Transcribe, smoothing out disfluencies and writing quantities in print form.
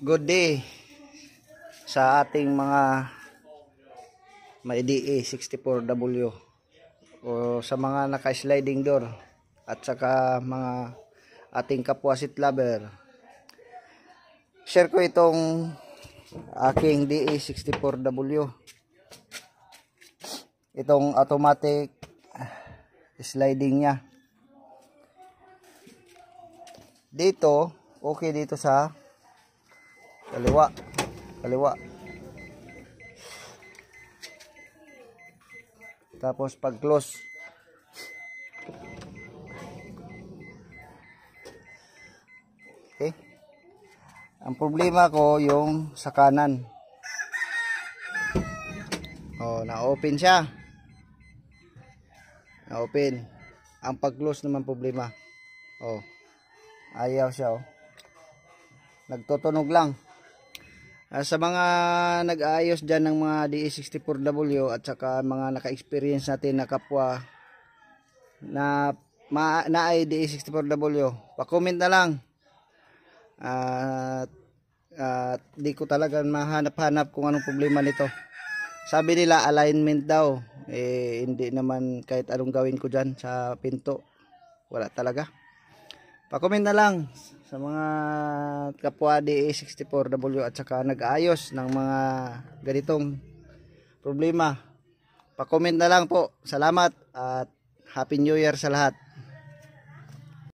Good day sa ating mga DE 64W o sa mga naka-sliding door at saka mga ating kapwa seat lover. Share ko itong aking DE 64W. Itong automatic sliding niya. Dito, okay dito sa kaliwa. Tapos pag close, okay. Ang problema ko yung sa kanan. Na-open siya. Na-open. Ang pag close naman problema. Ayaw siya. Nagtutunog lang. Sa mga nag-aayos dyan ng mga DE64W at saka mga naka-experience natin na kapwa na ay DE64W, pa-comment na lang. Di ko talaga mahanap-hanap kung anong problema nito. Sabi nila alignment daw. Hindi naman kahit anong gawin ko dyan sa pinto. Wala talaga. Pa-comment na lang sa mga kapwa DE64W at saka nag-aayos ng mga ganitong problema. Pa-comment na lang po. Salamat at Happy New Year sa lahat.